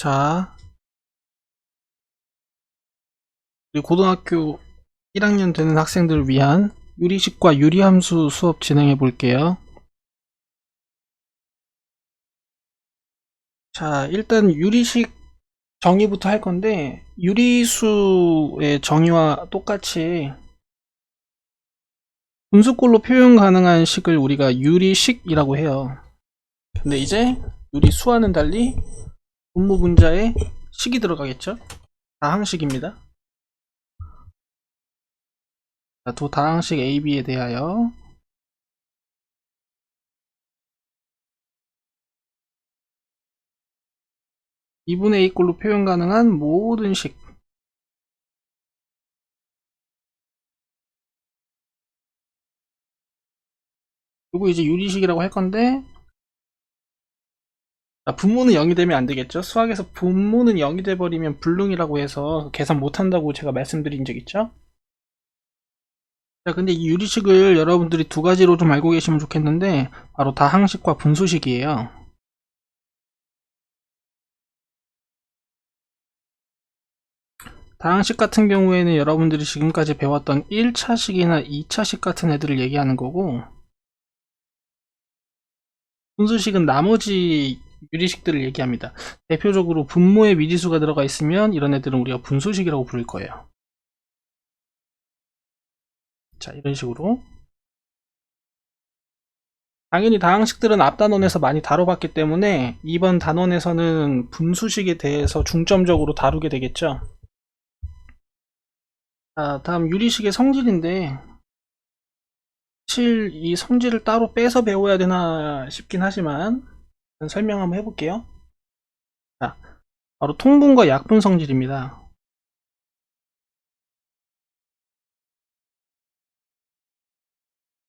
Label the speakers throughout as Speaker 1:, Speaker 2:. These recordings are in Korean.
Speaker 1: 자, 우리 고등학교 1학년 되는 학생들을 위한 유리식과 유리함수 수업 진행해 볼게요. 자, 일단 유리식 정의부터 할 건데, 유리수의 정의와 똑같이 분수꼴로 표현 가능한 식을 우리가 유리식이라고 해요. 근데 이제 유리수와는 달리 분모 분자에 식이 들어가겠죠? 다항식입니다. 자, 두 다항식 A, B에 대하여 2분의 A 꼴로 표현 가능한 모든 식. 그리고 이제 유리식이라고 할 건데, 분모는 0이 되면 안 되겠죠? 수학에서 분모는 0이 돼버리면 불능이라고 해서 계산 못한다고 제가 말씀드린 적 있죠? 자, 근데 이 유리식을 여러분들이 두 가지로 좀 알고 계시면 좋겠는데, 바로 다항식과 분수식이에요. 다항식 같은 경우에는 여러분들이 지금까지 배웠던 1차식이나 2차식 같은 애들을 얘기하는 거고, 분수식은 나머지 유리식들을 얘기합니다. 대표적으로 분모에 미지수가 들어가 있으면 이런 애들은 우리가 분수식이라고 부를 거예요. 자, 이런 식으로. 당연히 다항식들은 앞 단원에서 많이 다뤄봤기 때문에 이번 단원에서는 분수식에 대해서 중점적으로 다루게 되겠죠. 자, 다음 유리식의 성질인데, 사실 이 성질을 따로 빼서 배워야 되나 싶긴 하지만 설명 한번 해볼게요. 자, 바로 통분과 약분 성질입니다.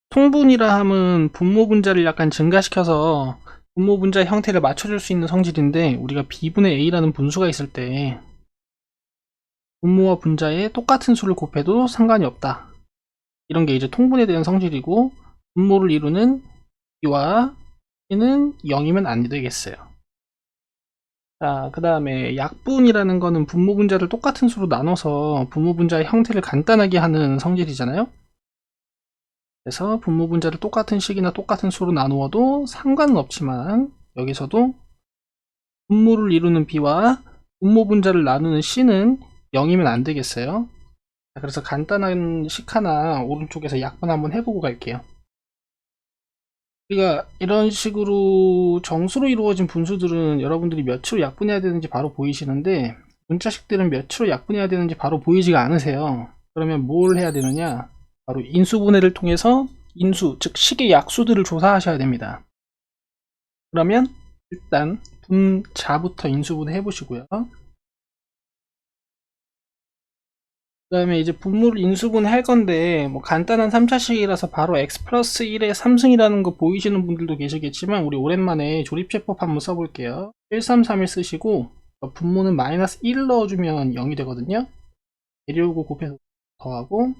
Speaker 1: 통분이라 함은 분모 분자를 약간 증가시켜서 분모 분자 형태를 맞춰줄 수 있는 성질인데, 우리가 b분의 a라는 분수가 있을 때 분모와 분자에 똑같은 수를 곱해도 상관이 없다. 이런 게 이제 통분에 대한 성질이고, 분모를 이루는 b와 c는 0이면 안 되겠어요. 자, 그 다음에 약분이라는 거는 분모 분자를 똑같은 수로 나눠서 분모 분자의 형태를 간단하게 하는 성질이잖아요. 그래서 분모 분자를 똑같은 식이나 똑같은 수로 나누어도 상관은 없지만, 여기서도 분모를 이루는 b와 분모 분자를 나누는 c는 0이면 안 되겠어요. 그래서 간단한 식 하나 오른쪽에서 약분 한번 해보고 갈게요. 우리가 이런 식으로 정수로 이루어진 분수들은 여러분들이 몇으로 약분해야 되는지 바로 보이시는데, 문자식들은 몇으로 약분해야 되는지 바로 보이지가 않으세요. 그러면 뭘 해야 되느냐, 바로 인수분해를 통해서 인수, 즉 식의 약수들을 조사하셔야 됩니다. 그러면 일단 분자부터 인수분해 해보시고요. 그 다음에 이제 분모를 인수분해 할 건데, 뭐 간단한 3차식이라서 바로 x 플러스 1의 3승이라는 거 보이시는 분들도 계시겠지만, 우리 오랜만에 조립제법 한번 써볼게요. 1331 쓰시고 분모는 마이너스 1 넣어주면 0이 되거든요. 내려오고 곱해서 더하고,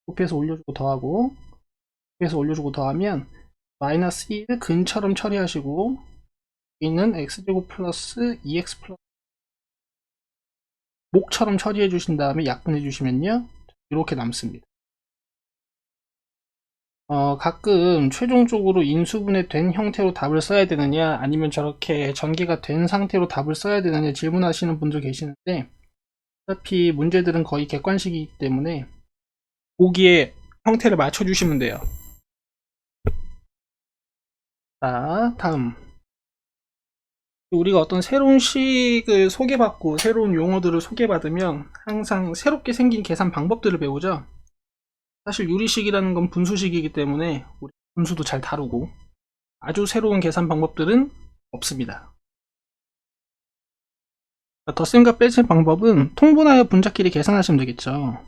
Speaker 1: 곱해서 올려주고 더하고, 곱해서 올려주고 더하면 마이너스 1 근처럼 처리하시고, 여기는 x제곱 플러스 2x 플러스 목처럼 처리해 주신 다음에 약분해 주시면요, 이렇게 남습니다. 가끔 최종적으로 인수분해 된 형태로 답을 써야 되느냐, 아니면 저렇게 전개가 된 상태로 답을 써야 되느냐 질문하시는 분들 계시는데, 어차피 문제들은 거의 객관식이기 때문에 보기에 형태를 맞춰주시면 돼요. 자, 다음. 우리가 어떤 새로운 식을 소개받고 새로운 용어들을 소개받으면 항상 새롭게 생긴 계산 방법들을 배우죠. 사실 유리식이라는 건 분수식이기 때문에 우리 분수도 잘 다루고, 아주 새로운 계산 방법들은 없습니다. 덧셈과 뺄셈 방법은 통분하여 분자끼리 계산하시면 되겠죠.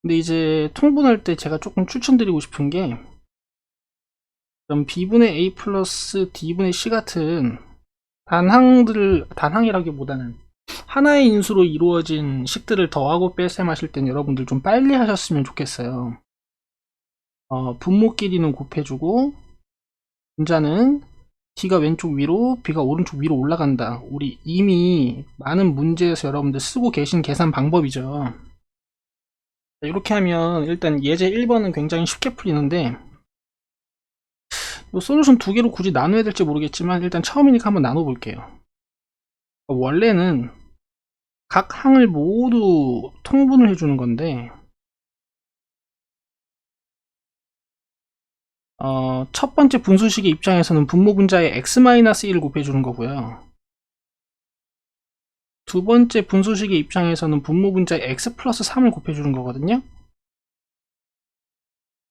Speaker 1: 근데 이제 통분할 때 제가 조금 추천드리고 싶은 게, 그럼 b분의 a 플러스 d분의 c 같은 단항이라기보다는 하나의 인수로 이루어진 식들을 더하고 뺄셈 하실 땐 여러분들 좀 빨리 하셨으면 좋겠어요. 분모 길이는 곱해주고 분자는 D가 왼쪽 위로 B가 오른쪽 위로 올라간다. 우리 이미 많은 문제에서 여러분들 쓰고 계신 계산 방법이죠. 이렇게 하면 일단 예제 1번은 굉장히 쉽게 풀리는데 이 솔루션 두 개로 굳이 나눠야 될지 모르겠지만 일단 처음이니까 한번 나눠 볼게요. 원래는 각 항을 모두 통분을 해주는 건데 첫 번째 분수식의 입장에서는 분모 분자에 x-1을 곱해주는 거고요. 두 번째 분수식의 입장에서는 분모 분자에 x 플러스 3을 곱해주는 거거든요.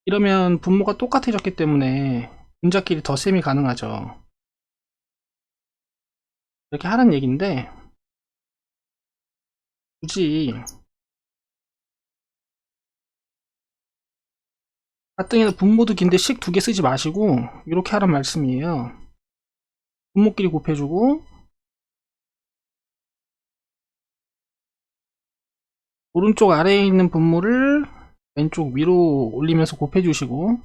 Speaker 1: 이러면 분모가 똑같아졌기 때문에 분자끼리 덧셈이 가능하죠. 이렇게 하라는 얘기인데 굳이 가등에는 분모도 긴데 식 두 개 쓰지 마시고 이렇게 하란 말씀이에요. 분모끼리 곱해주고 오른쪽 아래에 있는 분모를 왼쪽 위로 올리면서 곱해주시고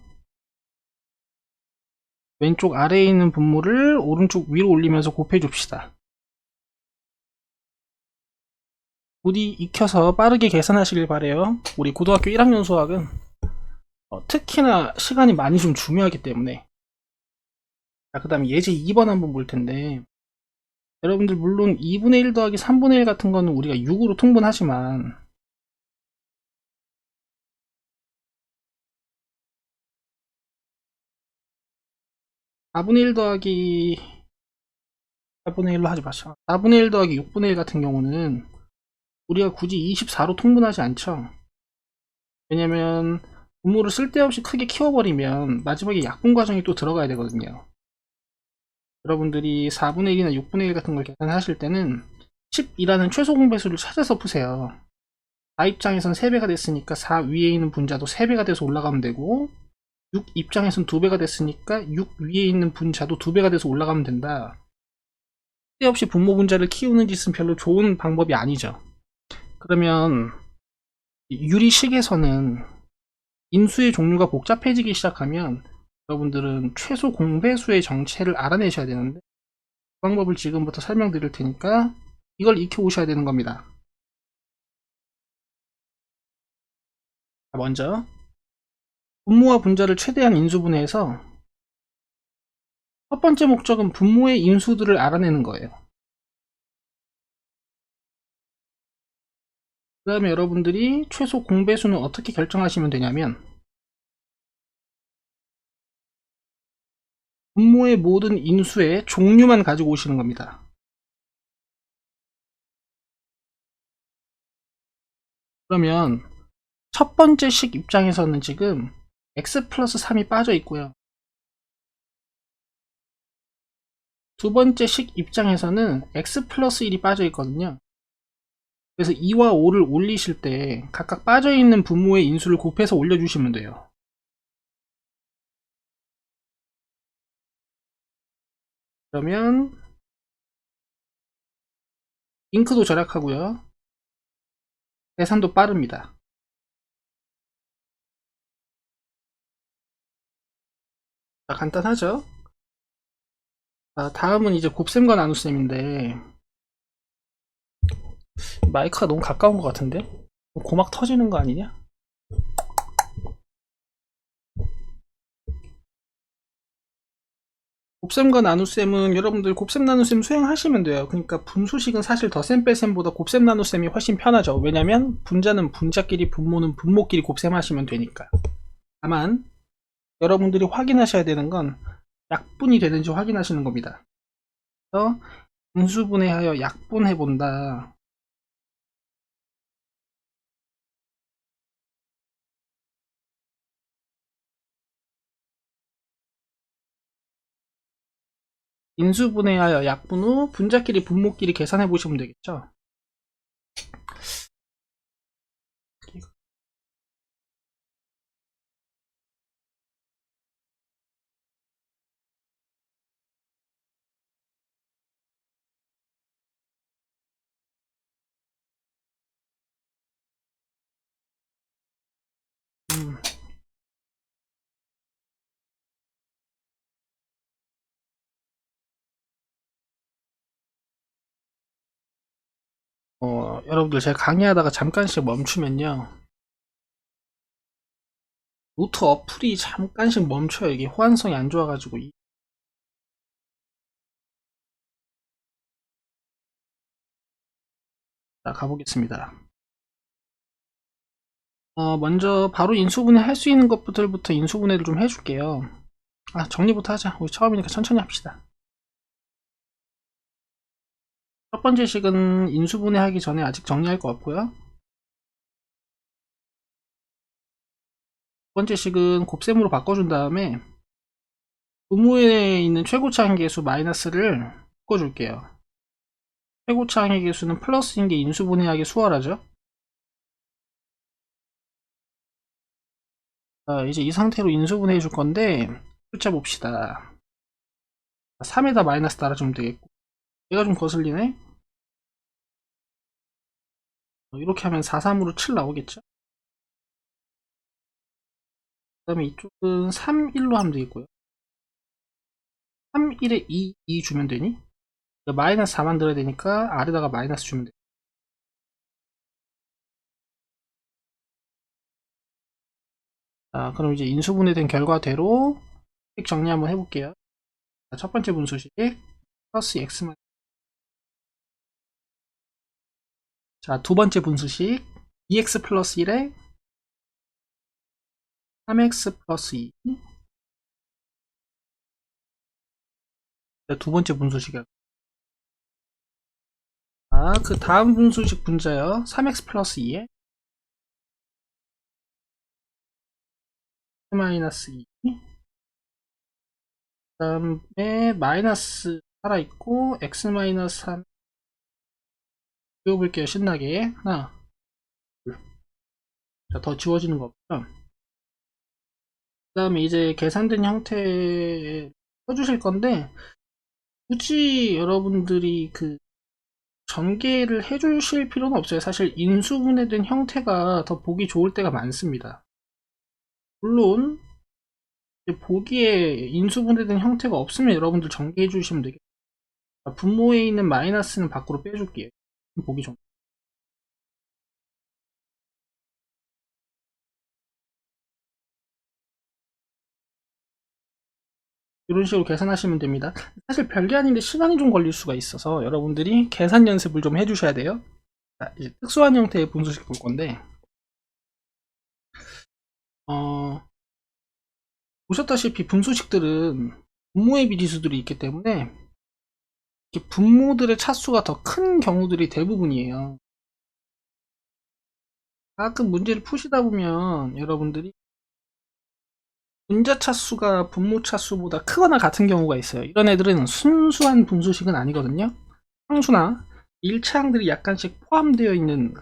Speaker 1: 왼쪽 아래에 있는 분모를 오른쪽 위로 올리면서 곱해줍시다. 부디 익혀서 빠르게 계산하시길 바래요. 우리 고등학교 1학년 수학은 특히나 시간이 많이 좀 중요하기 때문에. 그 다음에 예제 2번 한번 볼 텐데 여러분들 물론 2분의 1 더하기 3분의 1 같은 거는 우리가 6으로 통분하지만 (4분의 1 더하기 8분의 1로 하지 마시죠. 4분의 1 더하기 6분의 1 같은 경우는 우리가 굳이 24로 통분하지 않죠. 왜냐면 분모를 쓸데없이 크게 키워버리면 마지막에 약분 과정이 또 들어가야 되거든요. 여러분들이 4분의 1이나 6분의 1 같은 걸 계산하실 때는 10이라는 최소 공배수를 찾아서 푸세요. 4 입장에선 3배가 됐으니까 4 위에 있는 분자도 3배가 돼서 올라가면 되고 6 입장에선 2배가 됐으니까 6 위에 있는 분자도 2배가 돼서 올라가면 된다. 쓸데없이 분모 분자를 키우는 짓은 별로 좋은 방법이 아니죠. 그러면 유리식에서는 인수의 종류가 복잡해지기 시작하면 여러분들은 최소 공배수의 정체를 알아내셔야 되는데 그 방법을 지금부터 설명드릴 테니까 이걸 익혀 오셔야 되는 겁니다. 먼저 분모와 분자를 최대한 인수분해해서 첫 번째 목적은 분모의 인수들을 알아내는 거예요. 그 다음에 여러분들이 최소 공배수는 어떻게 결정하시면 되냐면 분모의 모든 인수의 종류만 가지고 오시는 겁니다. 그러면 첫 번째 식 입장에서는 지금 x 플러스 3이 빠져 있고요. 두 번째 식 입장에서는 x 플러스 1이 빠져 있거든요. 그래서 2와 5를 올리실 때 각각 빠져 있는 분모의 인수를 곱해서 올려주시면 돼요. 그러면 잉크도 절약하고요. 계산도 빠릅니다. 자, 간단하죠? 다음은 이제 곱셈과 나눗셈인데 마이크가 너무 가까운 것 같은데? 고막 터지는 거 아니냐? 곱셈과 나눗셈은 여러분들 곱셈 나눗셈 수행하시면 돼요. 그러니까 분수식은 사실 덧셈 뺄셈보다 곱셈 나눗셈이 훨씬 편하죠. 왜냐면 분자는 분자끼리 분모는 분모끼리 곱셈하시면 되니까. 다만 여러분들이 확인하셔야 되는 건 약분이 되는지 확인하시는 겁니다. 그래서 분수분해하여 약분해 본다. 인수분해하여 약분 후 분자끼리 분모끼리 계산해 보시면 되겠죠. 여러분들 제가 강의하다가 잠깐씩 멈추면요. 노트 어플이 잠깐씩 멈춰요. 이게 호환성이 안 좋아가지고. 자, 가보겠습니다. 먼저 바로 인수분해 할 수 있는 것들부터 인수분해를 좀 해줄게요. 정리부터 하자. 우리 처음이니까 천천히 합시다. 첫 번째 식은 인수분해 하기 전에 아직 정리할 거 없고요. 두 번째 식은 곱셈으로 바꿔준 다음에 분모에 있는 최고차 한계수 마이너스를 바꿔줄게요. 최고차 한계수는 플러스인 게 인수분해하기 수월하죠. 이제 이 상태로 인수분해 해줄 건데 숫자 봅시다. 3에다 마이너스 달아주면 되겠고, 얘가 좀 거슬리네. 이렇게 하면 4, 3으로 7 나오겠죠. 그 다음에 이쪽은 3, 1로 하면 되겠고요. 3, 1에 2 주면 되니? 마이너스 4 만들어야 되니까 아래다가 마이너스 주면 돼. 자, 그럼 이제 인수분해된 결과대로 식 정리 한번 해볼게요. 자, 첫 번째 분수식 플러스 x 자, 두 번째 분수식 2x 플러스 1에 3x 플러스 2. 두 번째 분수식이야. 그 다음 분수식 분자요. 3x 플러스 2에 마이너스 2. 그 다음에 마이너스 살아있고 x 마이너스 3 지워볼게요. 신나게. 하나, 둘. 자, 더 지워지는 거 없죠? 그 다음에 이제 계산된 형태 써주실 건데, 굳이 여러분들이 그 전개를 해주실 필요는 없어요. 사실 인수분해된 형태가 더 보기 좋을 때가 많습니다. 물론 보기에 인수분해된 형태가 없으면 여러분들 전개해 주시면 되겠습니다. 분모에 있는 마이너스는 밖으로 빼줄게요. 보기 좋은. 이런 식으로 계산하시면 됩니다. 사실 별게 아닌데 시간이 좀 걸릴 수가 있어서 여러분들이 계산 연습을 좀 해주셔야 돼요. 자, 이제 특수한 형태의 분수식 볼 건데, 보셨다시피 분수식들은 분모의 비리수들이 있기 때문에 분모들의 차수가 더 큰 경우들이 대부분이에요. 가끔 문제를 푸시다 보면 여러분들이 분자 차수가 분모 차수보다 크거나 같은 경우가 있어요. 이런 애들은 순수한 분수식은 아니거든요. 상수나 일차항들이 약간씩 포함되어 있는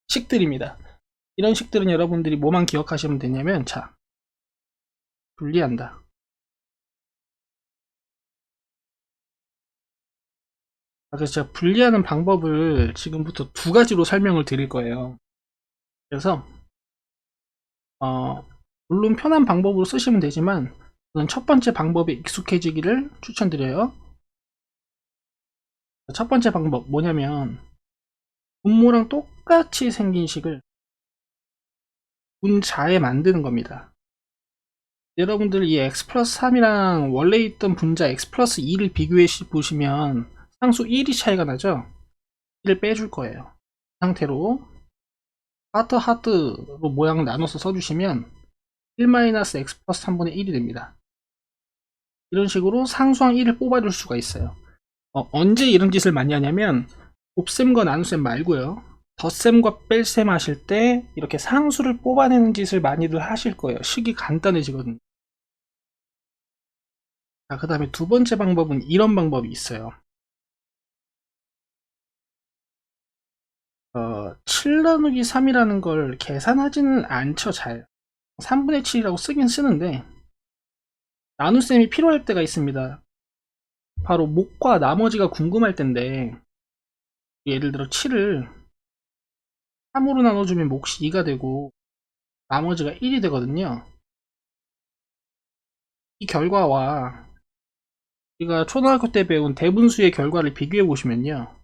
Speaker 1: 식들입니다. 이런 식들은 여러분들이 뭐만 기억하시면 되냐면, 자, 분리한다. 그래서 제가 분리하는 방법을 지금부터 두 가지로 설명을 드릴 거예요. 그래서 물론 편한 방법으로 쓰시면 되지만 저는 첫 번째 방법에 익숙해지기를 추천드려요. 첫 번째 방법 뭐냐면, 분모랑 똑같이 생긴 식을 분자에 만드는 겁니다. 여러분들 이 x 플러스 3이랑 원래 있던 분자 x 플러스 2를 비교해 보시면 상수 1이 차이가 나죠? 1을 빼줄 거예요. 이 상태로 하트 하트로 모양을 나눠서 써주시면 1-x 플러스 3분의 1이 됩니다. 이런 식으로 상수항 1을 뽑아줄 수가 있어요. 언제 이런 짓을 많이 하냐면 곱셈과 나눗셈 말고요. 덧셈과 뺄셈 하실 때 이렇게 상수를 뽑아내는 짓을 많이들 하실 거예요. 식이 간단해지거든요. 자, 그 다음에 두 번째 방법은 이런 방법이 있어요. 7 나누기 3이라는 걸 계산하지는 않죠, 잘. 3분의 7이라고 쓰긴 쓰는데 나눗셈이 필요할 때가 있습니다. 바로 목과 나머지가 궁금할 텐데, 예를 들어 7을 3으로 나눠주면 몫이 2가 되고 나머지가 1이 되거든요. 이 결과와 우리가 초등학교 때 배운 대분수의 결과를 비교해 보시면요,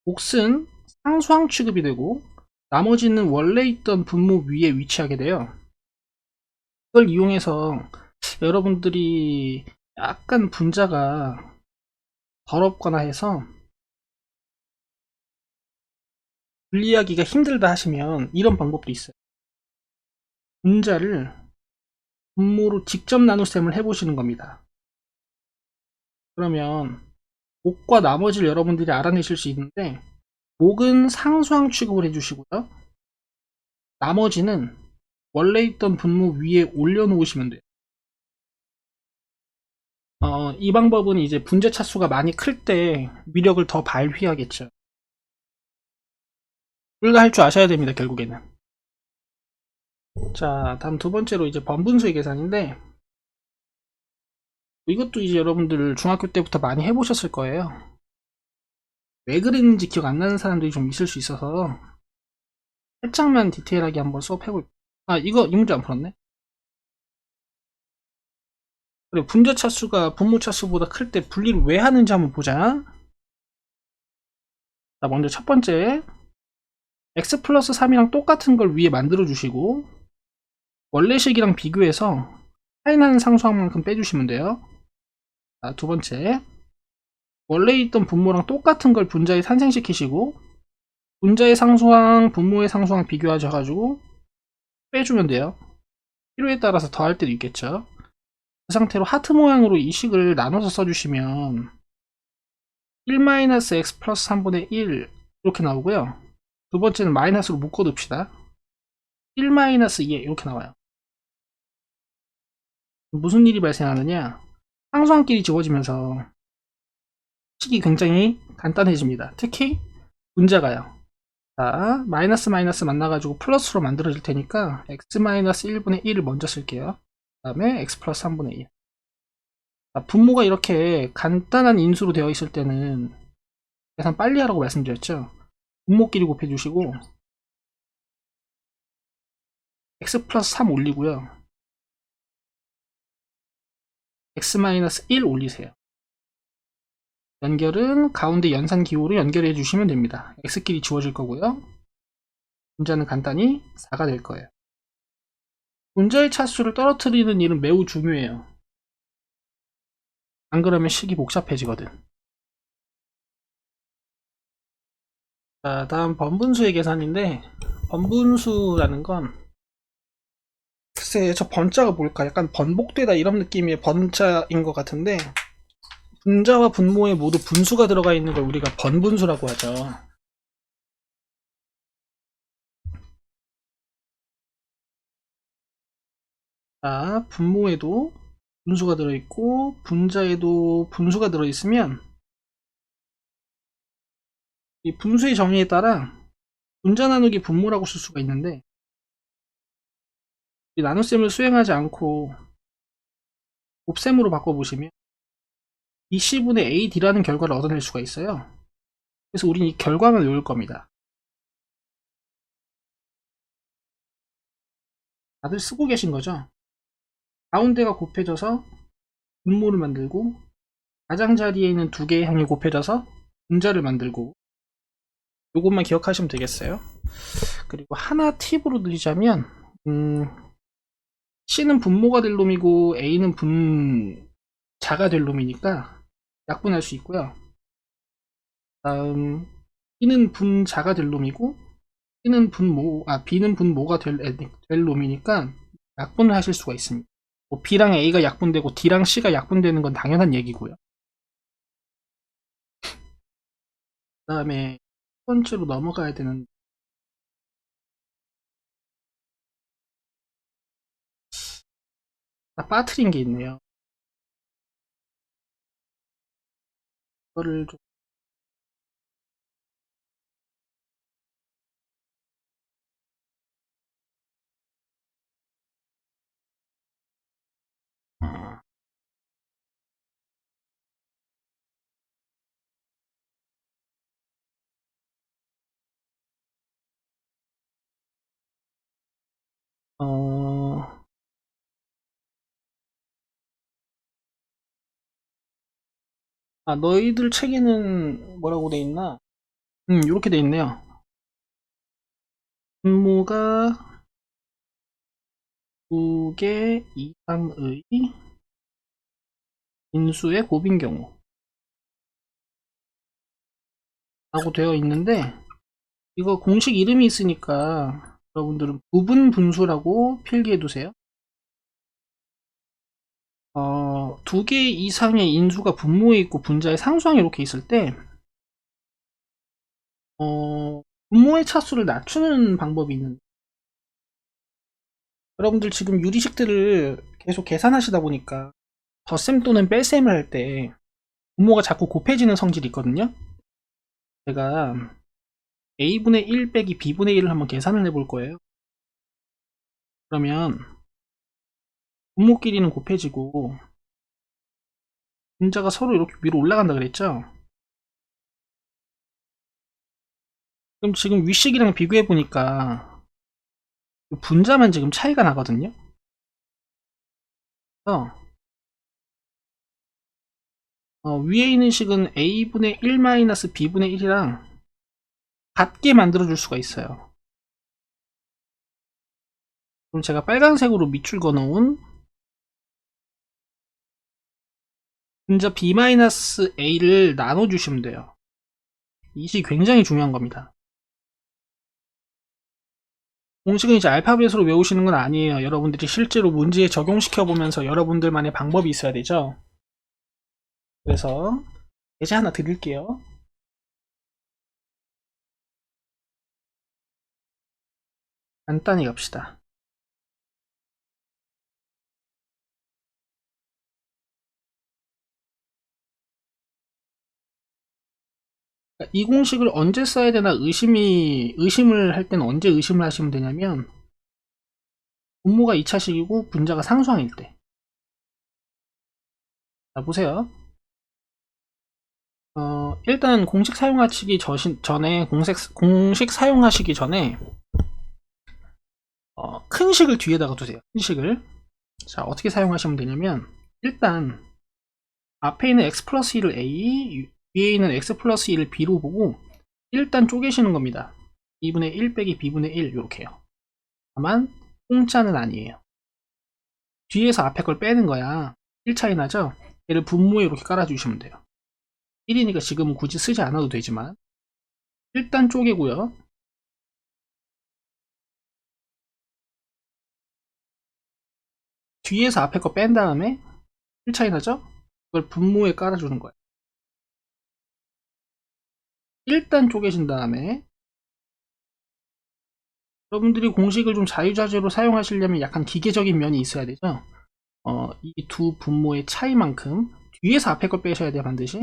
Speaker 1: 몫은 상수항 취급이 되고 나머지는 원래 있던 분모 위에 위치하게 돼요. 이걸 이용해서 여러분들이 약간 분자가 더럽거나 해서 분리하기가 힘들다 하시면 이런 방법도 있어요. 분자를 분모로 직접 나눗셈을 해보시는 겁니다. 그러면 몫과 나머지를 여러분들이 알아내실 수 있는데, 몫은 상수항 취급을 해주시고요. 나머지는 원래 있던 분모 위에 올려놓으시면 돼요. 이 방법은 이제 분자 차수가 많이 클 때 위력을 더 발휘하겠죠. 불가할 줄 아셔야 됩니다, 결국에는. 자, 다음 두 번째로 이제 번분수의 계산인데, 이것도 이제 여러분들 중학교 때부터 많이 해보셨을 거예요. 왜 그랬는지 기억 안 나는 사람들이 좀 있을 수 있어서 살짝만 디테일하게 한번 수업해볼게요. 아, 이거 이 문제 안 풀었네. 그래, 분자 차수가 분모 차수보다 클 때 분리를 왜 하는지 한번 보자. 자, 먼저 첫 번째, x 플러스 3이랑 똑같은 걸 위에 만들어 주시고 원래식이랑 비교해서 차이나는 상수항만큼 빼주시면 돼요. 자, 두 번째, 원래 있던 분모랑 똑같은 걸 분자에 산생시키시고 분자의 상수항, 분모의 상수항 비교하셔가지고 빼주면 돼요. 필요에 따라서 더할 때도 있겠죠. 그 상태로 하트 모양으로 이 식을 나눠서 써주시면 1-x 플러스 3분의 1 이렇게 나오고요. 두 번째는 마이너스로 묶어둡시다. 1-2 이렇게 나와요. 무슨 일이 발생하느냐? 상수항끼리 지워지면서 식이 굉장히 간단해집니다. 특히 분자가요. 자, 마이너스 마이너스 만나가지고 플러스로 만들어질 테니까 x-1분의 1을 먼저 쓸게요. 그 다음에 x 플러스 3분의 1. 자, 분모가 이렇게 간단한 인수로 되어 있을 때는 계산 빨리 하라고 말씀드렸죠. 분모끼리 곱해주시고 x 플러스 3 올리고요. x-1 올리세요. 연결은 가운데 연산 기호로 연결해 주시면 됩니다. x끼리 지워질 거고요. 분자는 간단히 4가 될 거예요. 분자의 차수를 떨어뜨리는 일은 매우 중요해요. 안 그러면 식이 복잡해지거든. 자, 다음 번분수의 계산인데, 번분수라는 건 글쎄 저 번자가 뭘까? 약간 번복되다 이런 느낌의 번자인 것 같은데, 분자와 분모에 모두 분수가 들어가 있는 걸 우리가 번분수라고 하죠. 자, 분모에도 분수가 들어있고 분자에도 분수가 들어있으면 이 분수의 정의에 따라 분자 나누기 분모라고 쓸 수가 있는데, 이 나눗셈을 수행하지 않고 곱셈으로 바꿔보시면 BC분의 AD라는 결과를 얻어낼 수가 있어요. 그래서 우린 이 결과만 외울 겁니다. 다들 쓰고 계신 거죠? 가운데가 곱해져서 분모를 만들고 가장자리에 있는 두 개의 항이 곱해져서 분자를 만들고, 요것만 기억하시면 되겠어요. 그리고 하나 팁으로 드리자면 C는 분모가 될 놈이고 A는 분자가 될 놈이니까 약분할 수 있고요. 다음 B는 분자가 될 놈이고 B는 분모가 될 놈이니까 약분을 하실 수가 있습니다. 뭐 B랑 A가 약분되고 D랑 C가 약분되는 건 당연한 얘기고요. 그 다음에 첫 번째로 넘어가야 되는, 빠뜨린 게 있네요. 이거를 좀 어... 너희들 책에는 뭐라고 돼 있나? 이렇게 돼 있네요. 분모가 2개 이상의 인수의 곱인 경우 라고 되어 있는데, 이거 공식 이름이 있으니까 여러분들은 부분 분수라고 필기해 두세요. 2개 이상의 인수가 분모에 있고 분자에 상수항이 이렇게 있을 때 분모의 차수를 낮추는 방법이 있는데, 여러분들 지금 유리식들을 계속 계산하시다 보니까 덧셈 또는 뺄셈을 할 때 분모가 자꾸 곱해지는 성질이 있거든요. 제가 a분의 1 빼기 b분의 1을 한번 계산을 해볼 거예요. 그러면 분모끼리는 곱해지고 분자가 서로 이렇게 위로 올라간다 그랬죠. 그럼 지금 위식이랑 비교해 보니까 분자만 지금 차이가 나거든요. 그래서 위에 있는 식은 a분의 1 마이너스 b분의 1이랑 같게 만들어 줄 수가 있어요. 그럼 제가 빨간색으로 밑줄 그어 놓은 분자 b 마이너스 a를 나눠 주시면 돼요. 이 식이 굉장히 중요한 겁니다. 공식은 이제 알파벳으로 외우시는 건 아니에요. 여러분들이 실제로 문제에 적용시켜 보면서 여러분들만의 방법이 있어야 되죠. 그래서 예제 하나 드릴게요. 간단히 갑시다. 이 공식을 언제 써야 되나 의심을 할 때는 언제 의심을 하시면 되냐면, 분모가 2차식이고 분자가 상수항일 때. 자, 보세요. 일단 공식 사용하시기 전에 공식 사용하시기 전에 큰 식을 뒤에다가 두세요. 큰 식을. 자, 어떻게 사용하시면 되냐면, 일단 앞에 있는 x 플러스 1을 a, 위에 있는 x 플러스 1을 b로 보고 일단 쪼개시는 겁니다. 2분의 1 빼기 b분의 1 이렇게요. 다만 공짜는 아니에요. 뒤에서 앞에 걸 빼는 거야. 1 차이 나죠? 얘를 분모에 이렇게 깔아주시면 돼요. 1이니까 지금은 굳이 쓰지 않아도 되지만 일단 쪼개고요. 뒤에서 앞에 거 뺀 다음에 1 차이 나죠? 그걸 분모에 깔아주는 거예요. 일단 쪼개신 다음에, 여러분들이 공식을 좀 자유자재로 사용하시려면 약간 기계적인 면이 있어야 되죠. 이 두 분모의 차이만큼 뒤에서 앞에 걸 빼셔야 돼요. 반드시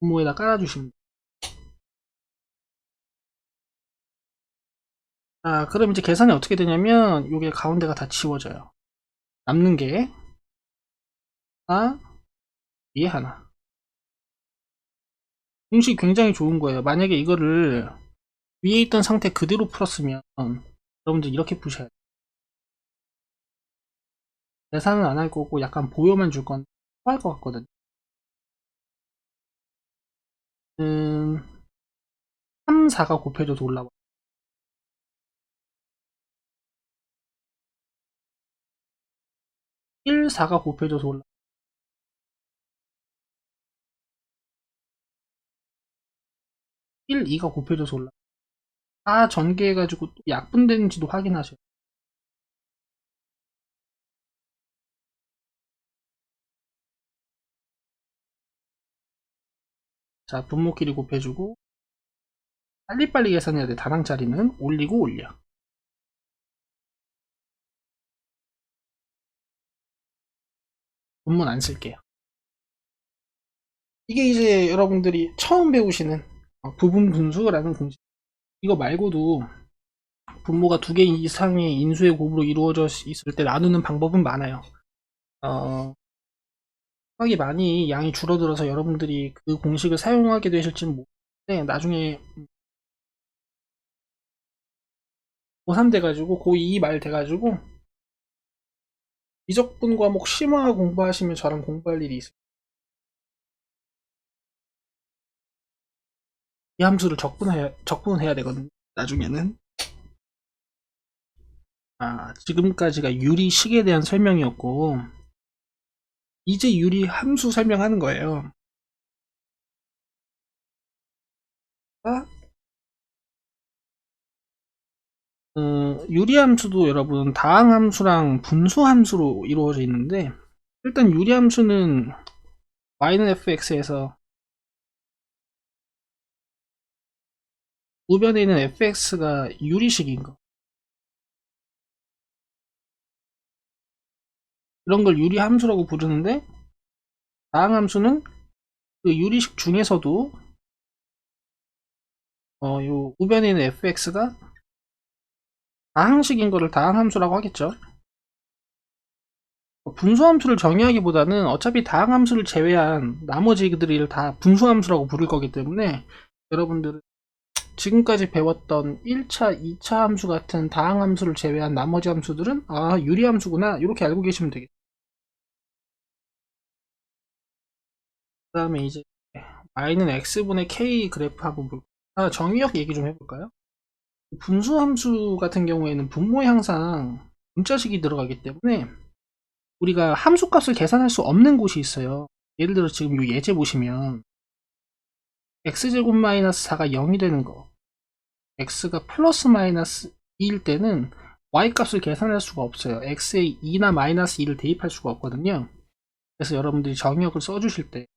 Speaker 1: 분모에다 깔아주시면 돼요. 그럼 이제 계산이 어떻게 되냐면, 이게 가운데가 다 지워져요. 남는 게 하나, 위에 하나. 공식 굉장히 좋은 거예요. 만약에 이거를 위에 있던 상태 그대로 풀었으면 여러분들 이렇게 푸셔야 돼요. 계산은 안 할 거고 약간 보여만 줄 건데 할것 같거든요. 3, 4가 곱해져서 올라와. 1, 4가 곱해져서 올라. 1, 2가 곱해져서 올라. 다 전개해가지고 또 약분되는지도 확인하셔요. 자, 분모끼리 곱해주고 빨리빨리 계산해야 돼. 다랑짜리는 올리고 올려. 분모는 안 쓸게요. 이게 이제 여러분들이 처음 배우시는 부분 분수라는 공식. 이거 말고도 분모가 2개 이상의 인수의 곱으로 이루어져 있을 때 나누는 방법은 많아요. 하기 많이 양이 줄어들어서 여러분들이 그 공식을 사용하게 되실지는 모르겠는데, 나중에 고3 돼가지고 고2 말 돼가지고 미적분 과목 심화 공부하시면 저랑 공부할 일이 있어요. 이 함수를 적분해야 되거든요. 나중에는. 지금까지가 유리식에 대한 설명이었고, 이제 유리 함수 설명하는 거예요. 아, 유리함수도 여러분 다항함수랑 분수함수로 이루어져 있는데, 일단 유리함수는 y는 fx에서 우변에 있는 fx가 유리식인 거, 이런 걸 유리함수라고 부르는데, 다항함수는 그 유리식 중에서도 요 우변에 있는 fx가 다항식인 거를 다항함수라고 하겠죠. 분수함수를 정의하기보다는 어차피 다항함수를 제외한 나머지 그들을 다 분수함수라고 부를 거기 때문에, 여러분들은 지금까지 배웠던 1차, 2차 함수 같은 다항함수를 제외한 나머지 함수들은 유리함수구나 이렇게 알고 계시면 되겠죠. 그 다음에 이제 y는 x분의 k 그래프 한번 볼까요? 정의역 얘기 좀 해볼까요? 분수함수 같은 경우에는 분모에 항상 문자식이 들어가기 때문에 우리가 함수값을 계산할 수 없는 곳이 있어요. 예를 들어 지금 이 예제 보시면 x제곱 마이너스 4가 0이 되는 거, x가 플러스 마이너스 2일 때는 y값을 계산할 수가 없어요. x에 2나 마이너스 2를 대입할 수가 없거든요. 그래서 여러분들이 정의역을 써주실 때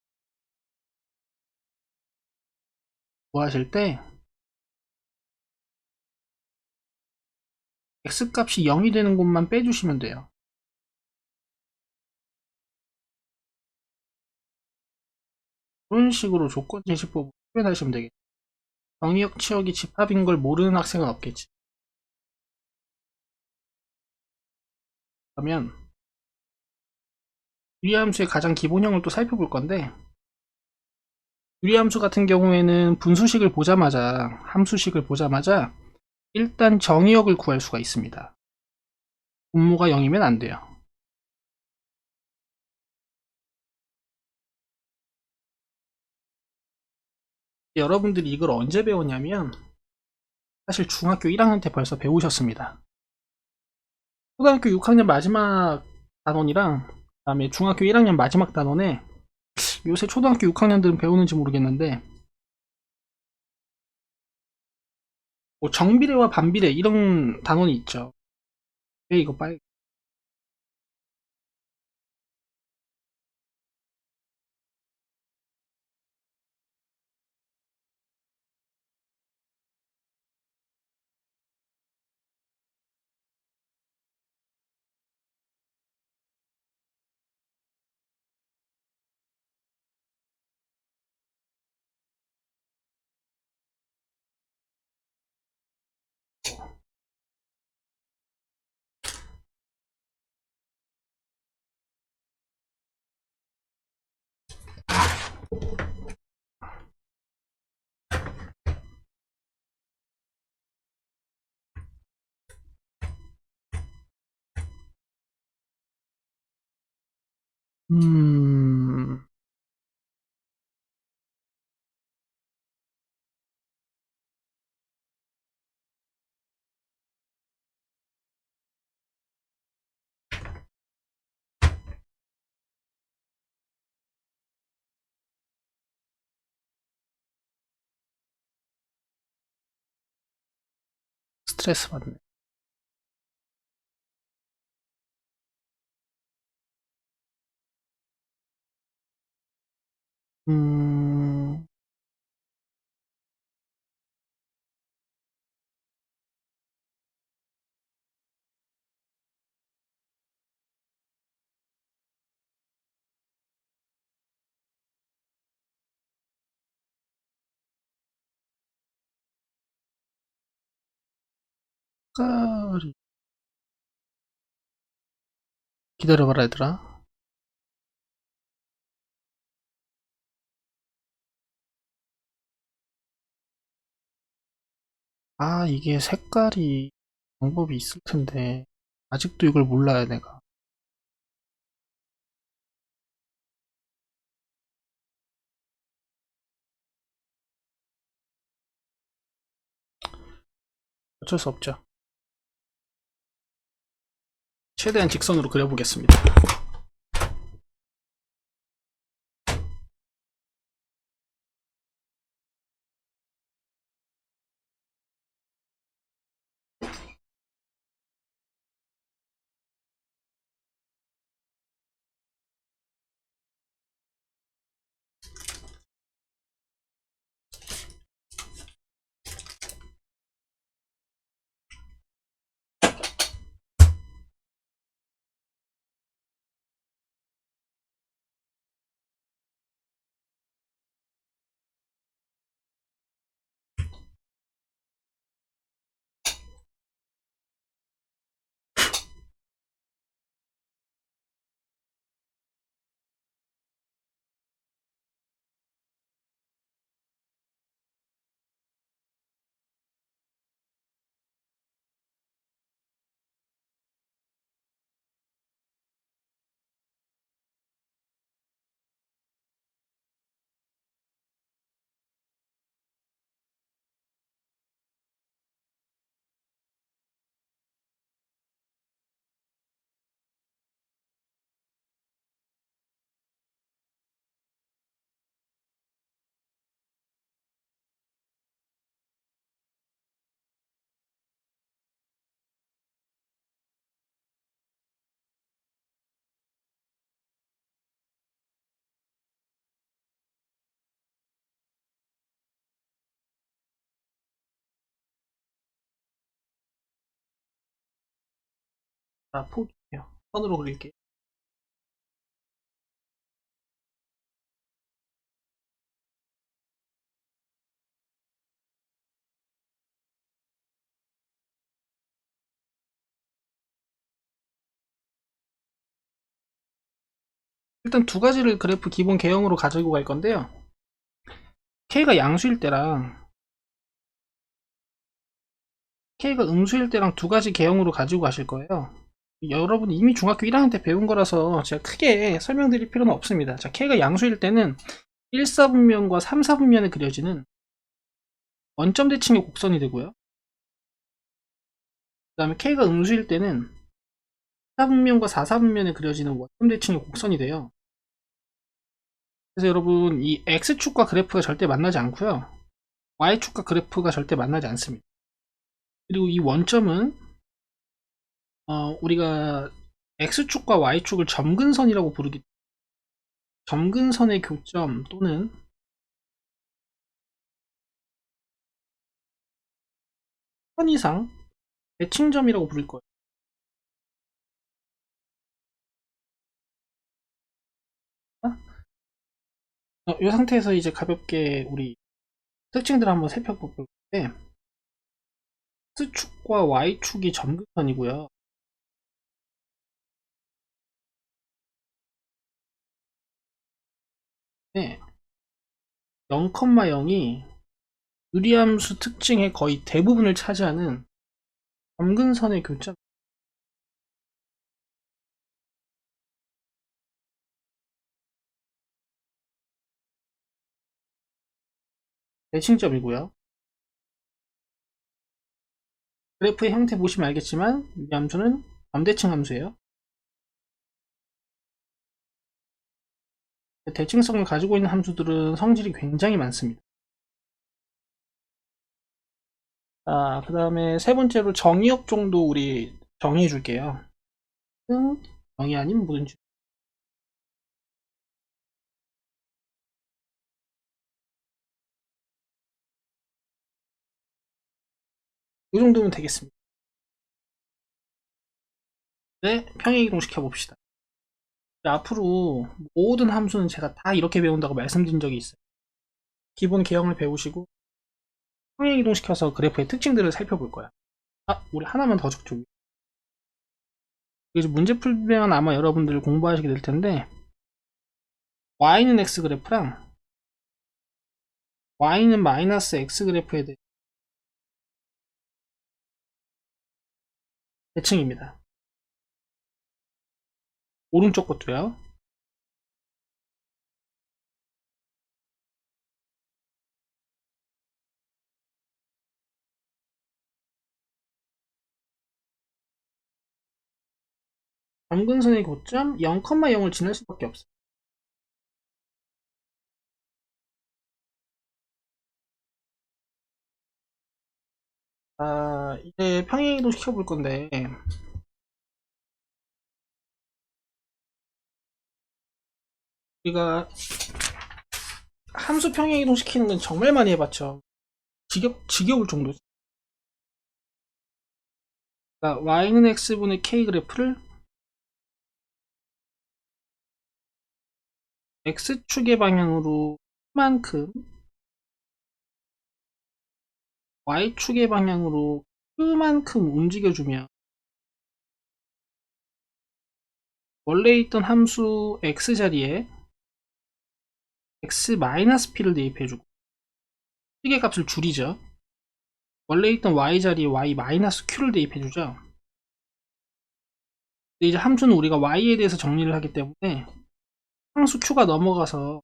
Speaker 1: 뭐 하실 때 x값이 0이 되는 곳만 빼주시면 돼요. 그런 식으로 조건 제시법을 표현하시면 되겠죠. 정의역 치역이 집합인 걸 모르는 학생은 없겠지. 그러면 유리함수의 가장 기본형을 또 살펴볼 건데, 유리함수 같은 경우에는 분수식을 보자마자, 함수식을 보자마자 일단 정의역을 구할 수가 있습니다. 분모가 0이면 안 돼요. 여러분들이 이걸 언제 배웠냐면 사실 중학교 1학년 때 벌써 배우셨습니다. 초등학교 6학년 마지막 단원이랑 그다음에 중학교 1학년 마지막 단원에, 요새 초등학교 6학년들은 배우는지 모르겠는데 뭐 정비례와 반비례 이런 단원이 있죠. 이거 빨리 음... 스트레스 받네. 음... 색깔이 기다려봐라 얘들아. 이게 색깔이 방법이 있을 텐데 아직도 이걸 몰라요 내가. 어쩔 수 없죠. 최대한 직선으로 그려보겠습니다. 자, 포기해요. 선으로 그릴게요. 일단 두 가지를 그래프 기본 개형으로 가지고 갈 건데요. K가 양수일 때랑 K가 음수일 때랑 두 가지 개형으로 가지고 가실 거예요. 여러분 이미 중학교 1학년 때 배운 거라서 제가 크게 설명드릴 필요는 없습니다. 자, K가 양수일 때는 1사분면과 3사분면에 그려지는 원점 대칭의 곡선이 되고요. 그 다음에 K가 음수일 때는 4사분면과 4사분면에 그려지는 원점 대칭의 곡선이 돼요. 그래서 여러분 이 X축과 그래프가 절대 만나지 않고요. Y축과 그래프가 절대 만나지 않습니다. 그리고 이 원점은 우리가 X축과 Y축을 점근선이라고 부르기 때문에 점근선의 교점 또는 선이상 대칭점이라고 부를 거예요. 이 상태에서 이제 가볍게 우리 특징들을 한번 살펴볼 건데 X축과 Y축이 점근선이고요. 네, 0,0이 유리함수 특징의 거의 대부분을 차지하는 점근선의 교점 대칭점이고요. 그래프의 형태 보시면 알겠지만 유리함수는 점대칭 함수예요. 대칭성을 가지고 있는 함수들은 성질이 굉장히 많습니다. 자, 그 다음에 세 번째로 정의역 정도 우리 정의해 줄게요. 정의 아닌 뭐든지. 이 정도면 되겠습니다. 네, 평행이동 시켜봅시다. 앞으로 모든 함수는 제가 다 이렇게 배운다고 말씀드린 적이 있어요. 기본 개형을 배우시고 평행이동 시켜서 그래프의 특징들을 살펴볼 거야. 우리 하나만 더 적죠. 이제 문제 풀면 아마 여러분들 공부하시게 될 텐데 y는 x 그래프랑 y는 마이너스 x 그래프에 대해 대칭입니다. 오른쪽 것도요. 점근선의 고점 0,0을 지날 수밖에 없어요. 이제 평행이동 시켜볼 건데, 우리가 함수 평행이동 시키는 건 정말 많이 해봤죠. 지겨울 정도죠. 그러니까 y는 x분의 k 그래프를 x축의 방향으로 만큼 y축의 방향으로 q만큼 움직여주면 원래 있던 함수 x자리에 x-p를 대입해주고 시계 값을 줄이죠. 원래 있던 y자리에 y-q를 대입해주죠. 근데 이제 함수는 우리가 y에 대해서 정리를 하기 때문에 상수 q가 넘어가서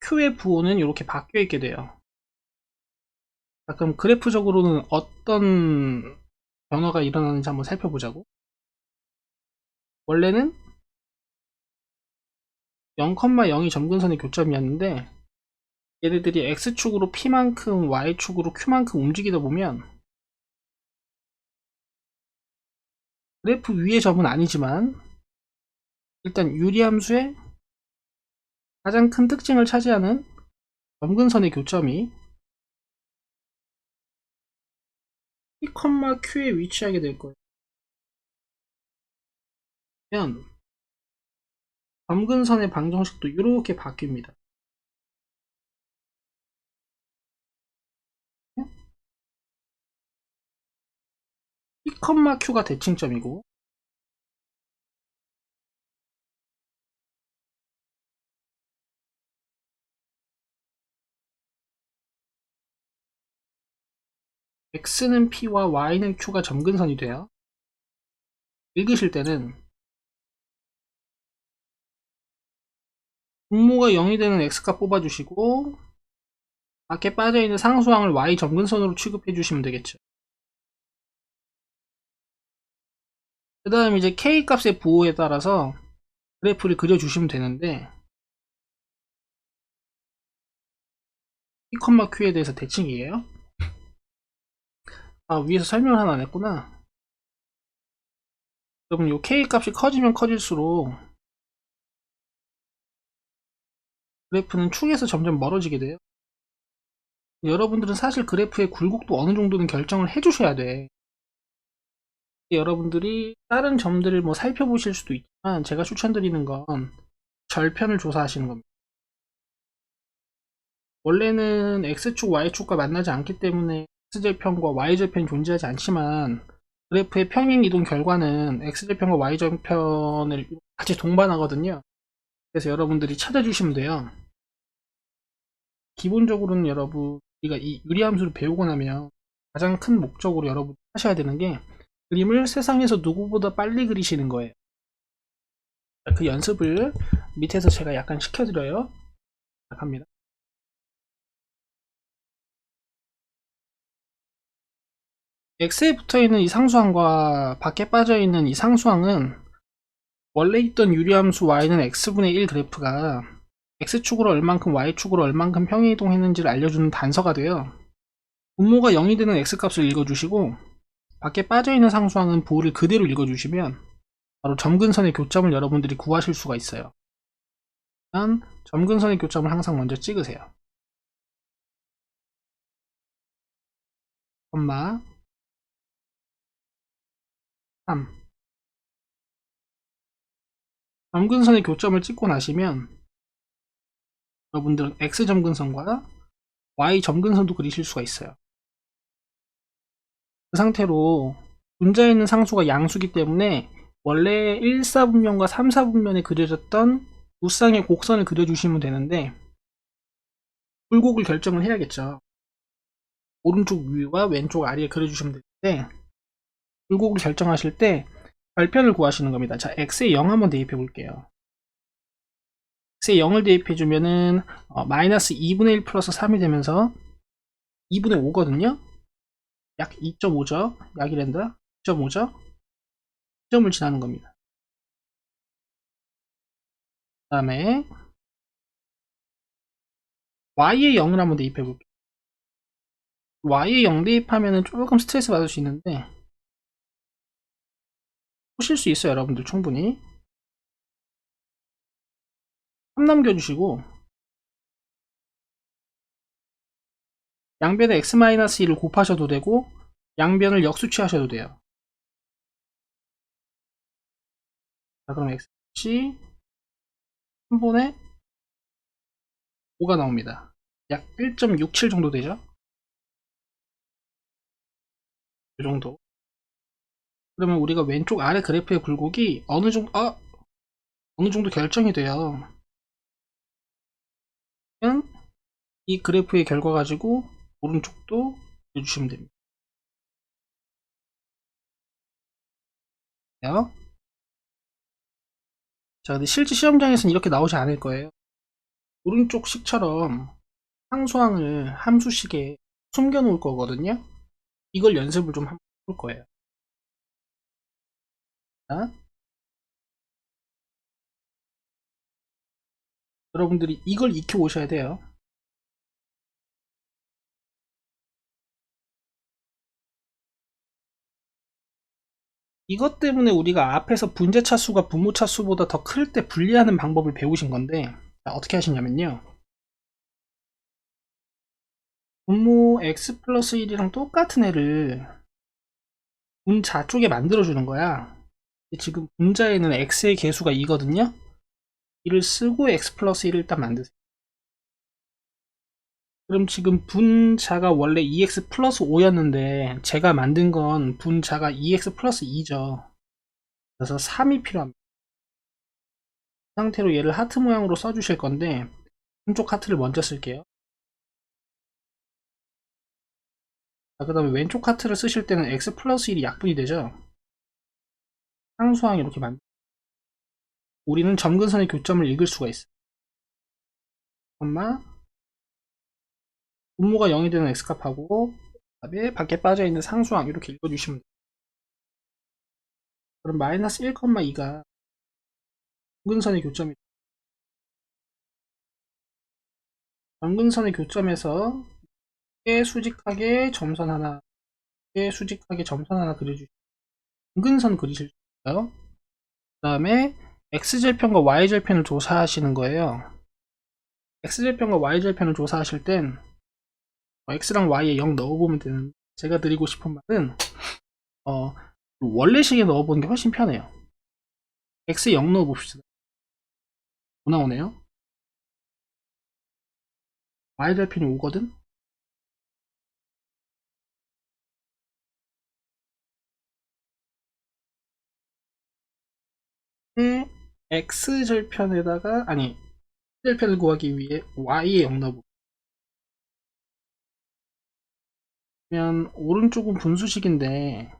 Speaker 1: q의 부호는 이렇게 바뀌어 있게 돼요. 자, 그럼 그래프적으로는 어떤 변화가 일어나는지 한번 살펴보자고. 원래는 0,0이 점근선의 교점이었는데 얘네들이 x축으로 p만큼 y축으로 q만큼 움직이다 보면 그래프 위의 점은 아니지만 일단 유리함수의 가장 큰 특징을 차지하는 점근선의 교점이 P, Q에 위치하게 될 거예요. 그러면 점근선의 방정식도 이렇게 바뀝니다. P, Q가 대칭점이고 X는 P와 Y는 Q가 점근선이 돼요. 읽으실 때는 분모가 0이 되는 X값 뽑아주시고 밖에 빠져있는 상수항을 Y 점근선으로 취급해 주시면 되겠죠. 그 다음 이제 K 값의 부호에 따라서 그래프를 그려주시면 되는데 P, Q에 대해서 대칭이에요. 위에서 설명을 하나 안 했구나. 여러분 요 K 값이 커지면 커질수록 그래프는 축에서 점점 멀어지게 돼요. 여러분들은 사실 그래프의 굴곡도 어느 정도는 결정을 해주셔야 돼. 여러분들이 다른 점들을 뭐 살펴보실 수도 있지만 제가 추천드리는 건 절편을 조사하시는 겁니다. 원래는 X축, Y축과 만나지 않기 때문에 X절편과 Y절편이 존재하지 않지만 그래프의 평행이동 결과는 X절편과 Y절편을 같이 동반하거든요. 그래서 여러분들이 찾아주시면 돼요. 기본적으로는 여러분 우리가 이 유리함수를 배우고 나면 가장 큰 목적으로 여러분 하셔야 되는 게 그림을 세상에서 누구보다 빨리 그리시는 거예요. 그 연습을 밑에서 제가 약간 시켜드려요. 시작합니다. X에 붙어있는 이 상수항과 밖에 빠져있는 이 상수항은 원래 있던 유리함수 y는 x분의 1 그래프가 x축으로 얼만큼 y축으로 얼만큼 평행이동했는지를 알려주는 단서가 돼요. 분모가 0이 되는 x값을 읽어주시고 밖에 빠져있는 상수항은 부호를 그대로 읽어주시면 바로 점근선의 교점을 여러분들이 구하실 수가 있어요. 그러면 점근선의 교점을 항상 먼저 찍으세요. 콤마 3. 점근선의 교점을 찍고 나시면 여러분들은 x점근선과 y점근선도 그리실 수가 있어요. 그 상태로 분자에 있는 상수가 양수기 때문에 원래 1사분면과 3사분면에 그려졌던 두 쌍의 곡선을 그려주시면 되는데 굴곡을 결정을 해야겠죠. 오른쪽 위와 왼쪽 아래에 그려주시면 되는데 굴곡을 결정하실 때 절편을 구하시는 겁니다. 자, x에 0 한번 대입해 볼게요. x에 0을 대입해주면은 마이너스 2분의 1 플러스 3이 되면서 2분의 5거든요. 약 2.5죠. 약이란다. 2.5죠. 점을 지나는 겁니다. 그 다음에 y에 0을 한번 대입해 볼게요. y에 0 대입하면 조금 스트레스 받을 수 있는데 보실 수 있어요, 여러분들 충분히. 3 남겨주시고 양변에 x-1을 곱하셔도 되고 양변을 역수치 하셔도 돼요. 자, 그럼 x값이 3분의 5가 나옵니다. 약 1.67 정도 되죠? 이 정도. 그러면 우리가 왼쪽 아래 그래프의 굴곡이 어느 정도 결정이 돼요. 그러면 이 그래프의 결과 가지고 오른쪽도 해주시면 됩니다. 자, 근데 실제 시험장에서는 이렇게 나오지 않을 거예요. 오른쪽 식처럼 상수항을 함수식에 숨겨 놓을 거거든요. 이걸 연습을 좀 해볼 거예요. 자, 여러분들이 이걸 익혀 오셔야 돼요. 이것 때문에 우리가 앞에서 분자차 수가 분모차 수보다 더 클 때 분리하는 방법을 배우신 건데, 자, 어떻게 하시냐면요. 분모 x 플러스 1이랑 똑같은 애를 분자 쪽에 만들어주는 거야. 지금 분자에는 x의 개수가 2거든요. 이를 쓰고 x 플러스 1을 일단 만드세요. 그럼 지금 분자가 원래 2x 플러스 5였는데 제가 만든 건 분자가 2x 플러스 2죠. 그래서 3이 필요합니다. 이 상태로 얘를 하트 모양으로 써주실 건데 한쪽 하트를 먼저 쓸게요. 그 다음에 왼쪽 하트를 쓰실 때는 x 플러스 1이 약분이 되죠. 상수항 이렇게 우리는 점근선의 교점을 읽을 수가 있어요. 엄마 분모가 0이 되는 x값하고 그다음에 밖에 빠져있는 상수항 이렇게 읽어주시면 돼요. 그럼 마이너스 1,2가 점근선의 교점이 점근선의 교점에서 수직하게 점선 하나 수직하게 점선 하나 그려주시고 점근선 그리실 수 있어요. 그 다음에 x절편과 y절편을 조사하시는 거예요. x절편과 y절편을 조사하실 땐 x랑 y에 0 넣어보면 되는. 제가 드리고 싶은 말은 원래식에 넣어보는 게 훨씬 편해요. x에 0 넣어봅시다. 뭐 나오네요? y절편이 5거든? x절편에다가 x절편을 구하기 위해 y에 0 넣어보면 오른쪽은 분수식인데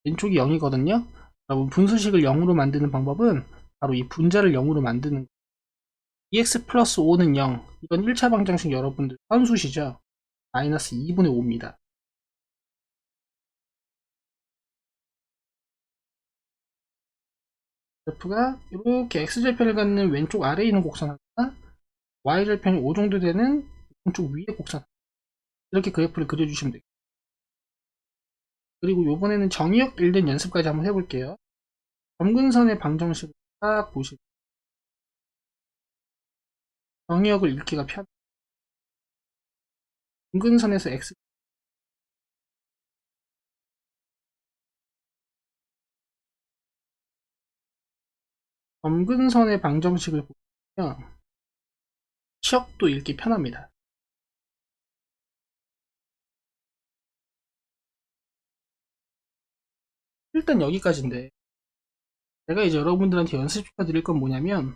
Speaker 1: 왼쪽이 0이거든요. 여러분 분수식을 0으로 만드는 방법은 바로 이 분자를 0으로 만드는 2x 플러스 5는 0. 이건 1차 방정식 여러분들 선수시죠. 마이너스 2분의 5입니다. 그래프가 이렇게 x절편을 갖는 왼쪽 아래에 있는 곡선 하나, y절편이 5 정도 되는 왼쪽 위에 곡선 이렇게 그래프를 그려주시면 돼요. 그리고 요번에는 정의역 1된 연습까지 한번 해볼게요. 점근선의 방정식을 딱 보시고 정의역을 읽기가 편. 점근선에서 x 점근선의 방정식을 보면 치역도 읽기 편합니다. 일단 여기까지인데 제가 이제 여러분들한테 연습시켜 드릴 건 뭐냐면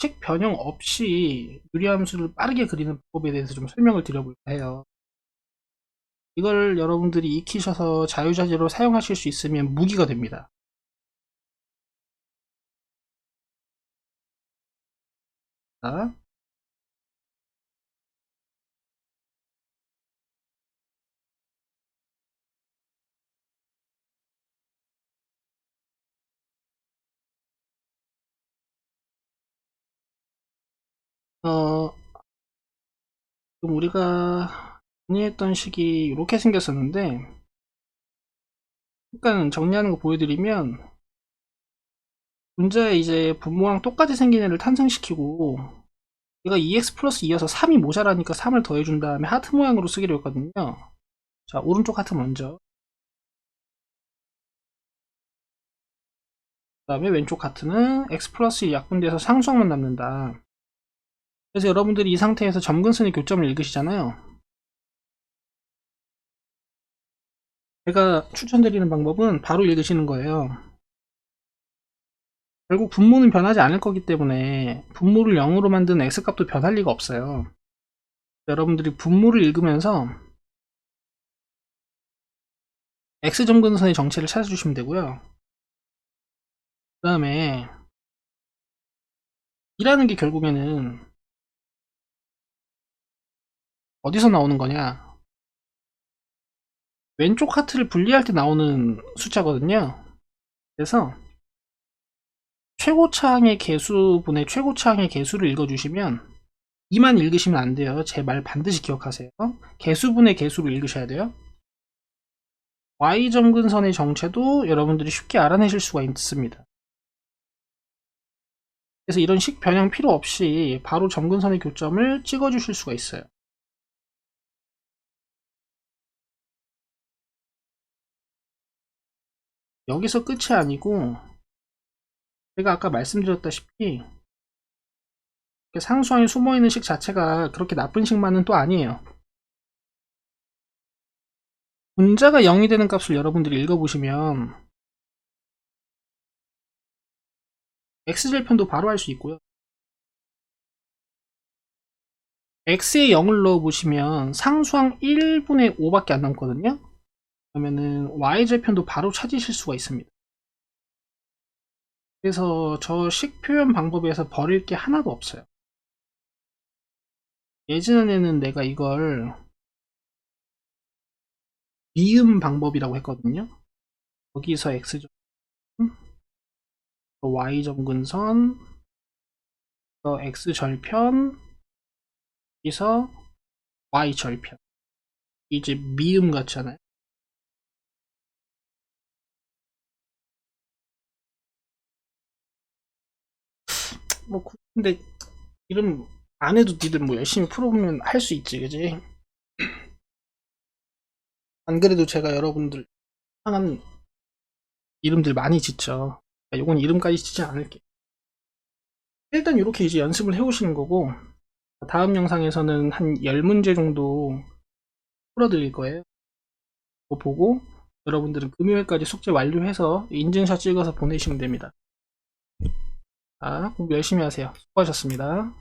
Speaker 1: 식 변형 없이 유리함수를 빠르게 그리는 방법에 대해서 좀 설명을 드려볼까 해요. 이걸 여러분들이 익히셔서 자유자재로 사용하실 수 있으면 무기가 됩니다. 자, 어, 그럼 우리가 정리했던 식이 이렇게 생겼었는데, 잠깐 정리하는 거 보여드리면, 문제에 이제 분모랑 똑같이 생긴 애를 탄생시키고, 얘가 2x 플러스 2여서 3이 모자라니까 3을 더해준 다음에 하트 모양으로 쓰기로 했거든요. 자, 오른쪽 하트 먼저. 그 다음에 왼쪽 하트는 x 플러스 1 약분돼서 상수항만 남는다. 그래서 여러분들이 이 상태에서 점근선의 교점을 읽으시잖아요. 제가 추천드리는 방법은 바로 읽으시는 거예요. 결국 분모는 변하지 않을 거기 때문에 분모를 0으로 만든 x값도 변할 리가 없어요. 여러분들이 분모를 읽으면서 x점근선의 정체를 찾아주시면 되고요. 그 다음에 이라는 게 결국에는 어디서 나오는 거냐, 왼쪽 하트를 분리할 때 나오는 숫자거든요. 그래서 최고차항의 개수분의 최고차항의 개수를 읽어주시면 2만 읽으시면 안 돼요. 제 말 반드시 기억하세요. 개수분의 개수를 읽으셔야 돼요. y점근선의 정체도 여러분들이 쉽게 알아내실 수가 있습니다. 그래서 이런 식 변형 필요 없이 바로 점근선의 교점을 찍어주실 수가 있어요. 여기서 끝이 아니고, 제가 아까 말씀드렸다시피 상수항에 숨어있는 식 자체가 그렇게 나쁜 식만은 또 아니에요. 분자가 0이 되는 값을 여러분들이 읽어보시면 x절편도 바로 할 수 있고요. x에 0을 넣어보시면 상수항 1분의 5밖에 안 남거든요. 그러면은 y절편도 바로 찾으실 수가 있습니다. 그래서 저 식 표현 방법에서 버릴 게 하나도 없어요. 예전에는 내가 이걸 미음 방법이라고 했거든요. 여기서 x점, y점근선, x절편, 여기서 y절편. 이제 미음 같잖아요. 뭐 근데 이름 안 해도 니들 뭐 열심히 풀어보면 할 수 있지, 그지? 안 그래도 제가 여러분들 상한 이름들 많이 짓죠. 요건 이름까지 짓지 않을게. 일단 이렇게 이제 연습을 해오시는 거고, 다음 영상에서는 한 10문제 정도 풀어드릴 거예요. 그거 보고 여러분들은 금요일까지 숙제 완료해서 인증샷 찍어서 보내시면 됩니다. 자, 공부 열심히 하세요. 수고하셨습니다.